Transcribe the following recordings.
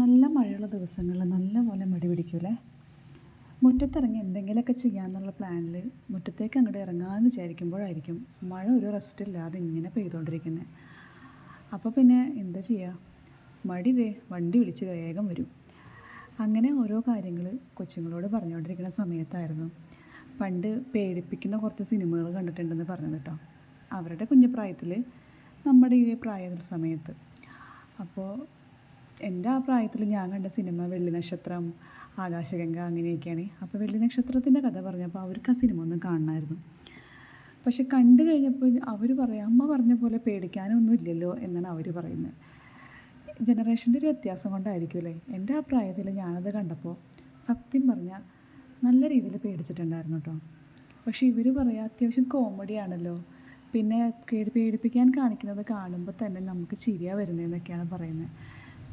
നല്ല മഴയുള്ള ദിവസങ്ങളിൽ നല്ലപോലെ മടി പിടിക്കൂലേ. മുറ്റത്തിറങ്ങി എന്തെങ്കിലുമൊക്കെ ചെയ്യാമെന്നുള്ള പ്ലാനിൽ മുറ്റത്തേക്ക് അങ്ങോട്ട് ഇറങ്ങാമെന്ന് വിചാരിക്കുമ്പോഴായിരിക്കും മഴ ഒരു റെസ്റ്റില്ലാതെ ഇങ്ങനെ പെയ്തുകൊണ്ടിരിക്കുന്നത്. അപ്പോൾ പിന്നെ എന്താ ചെയ്യുക, മടി വണ്ടി വിളിച്ച് വേഗം വരും. അങ്ങനെ ഓരോ കാര്യങ്ങൾ കൊച്ചുങ്ങളോട് പറഞ്ഞുകൊണ്ടിരിക്കുന്ന സമയത്തായിരുന്നു പണ്ട് പേടിപ്പിക്കുന്ന കുറച്ച് സിനിമകൾ കണ്ടിട്ടുണ്ടെന്ന് പറഞ്ഞത് കേട്ടോ. അവരുടെ കുഞ്ഞു പ്രായത്തിൽ, നമ്മുടെ ഈ സമയത്ത്. അപ്പോൾ എൻ്റെ ആ പ്രായത്തിൽ ഞാൻ കണ്ട സിനിമ വെള്ളി നക്ഷത്രം, ആകാശഗംഗ അങ്ങനെയൊക്കെയാണ്. അപ്പോൾ വെള്ളി നക്ഷത്രത്തിൻ്റെ കഥ പറഞ്ഞപ്പോൾ അവർക്ക് ആ സിനിമ ഒന്ന് കാണണമായിരുന്നു. പക്ഷെ കണ്ടു കഴിഞ്ഞപ്പോൾ അവർ പറയാം, അമ്മ പറഞ്ഞ പോലെ പേടിക്കാനൊന്നും ഇല്ലല്ലോ എന്നാണ് അവർ പറയുന്നത്. ജനറേഷൻ്റെ ഒരു വ്യത്യാസം കൊണ്ടായിരിക്കുമല്ലേ. എൻ്റെ ആ പ്രായത്തിൽ ഞാനത് കണ്ടപ്പോൾ സത്യം പറഞ്ഞാൽ നല്ല രീതിയിൽ പേടിച്ചിട്ടുണ്ടായിരുന്നു കേട്ടോ. പക്ഷേ ഇവർ പറയാം അത്യാവശ്യം കോമഡിയാണല്ലോ, പിന്നെ പേടിപ്പിക്കാൻ കാണിക്കുന്നത് കാണുമ്പോൾ തന്നെ നമുക്ക് ചിരിയാണ് വരുന്നതെന്നൊക്കെയാണ് പറയുന്നത്.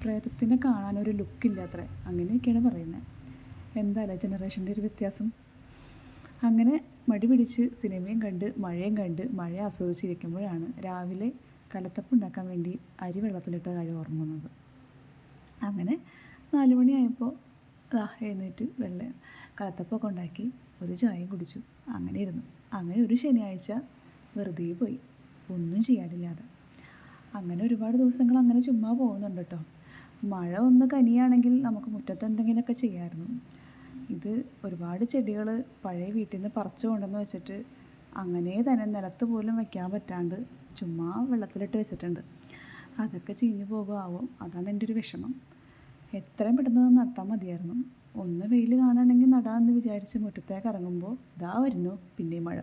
പ്രേതത്തിനെ കാണാനൊരു ലുക്കില്ല അത്ര, അങ്ങനെയൊക്കെയാണ് പറയുന്നത്. എന്തായാലും ജനറേഷൻ്റെ ഒരു വ്യത്യാസം. അങ്ങനെ മടി പിടിച്ച് സിനിമയും കണ്ട് മഴയും കണ്ട് മഴ ആസ്വദിച്ചിരിക്കുമ്പോഴാണ് രാവിലെ കലത്തപ്പം ഉണ്ടാക്കാൻ വേണ്ടി അരി വെള്ളത്തിലിട്ട കാര്യം ഓർമ്മ വന്നത്. അങ്ങനെ 4 മണിയായപ്പോൾ എഴുന്നേറ്റ് കലത്തപ്പമൊക്കെ ഉണ്ടാക്കി ഒരു ചായയും കുടിച്ചു. അങ്ങനെ ഇരുന്നു. അങ്ങനെ ഒരു ശനിയാഴ്ച വെറുതെ പോയി, ഒന്നും ചെയ്യാനില്ലാതെ. അങ്ങനെ ഒരുപാട് ദിവസങ്ങൾ അങ്ങനെ ചുമ്മാ പോകുന്നുണ്ട് കേട്ടോ. മഴ ഒന്ന് കനിയാണെങ്കിൽ നമുക്ക് മുറ്റത്ത് എന്തെങ്കിലുമൊക്കെ ചെയ്യാമായിരുന്നു. ഇത് ഒരുപാട് ചെടികൾ പഴയ വീട്ടിൽ നിന്ന് പറിച്ചു കൊണ്ടുവന്ന് വെച്ചിട്ട് അങ്ങനെ തന്നെ നിലത്ത് പോലും വയ്ക്കാൻ പറ്റാണ്ട് ചുമ്മാ വെള്ളത്തിലിട്ട് വെച്ചിട്ടുണ്ട്. അതൊക്കെ ചീഞ്ഞു പോകുമാവും, അതാണ് എൻ്റെ ഒരു വിഷമം. എത്രയും പെട്ടെന്ന് നട്ടാൽ മതിയായിരുന്നു. ഒന്ന് വെയിൽ കാണുകയാണെങ്കിൽ നടാമെന്ന് വിചാരിച്ച് മുറ്റത്തേക്ക് ഇറങ്ങുമ്പോൾ വരുന്നു പിന്നെയും മഴ.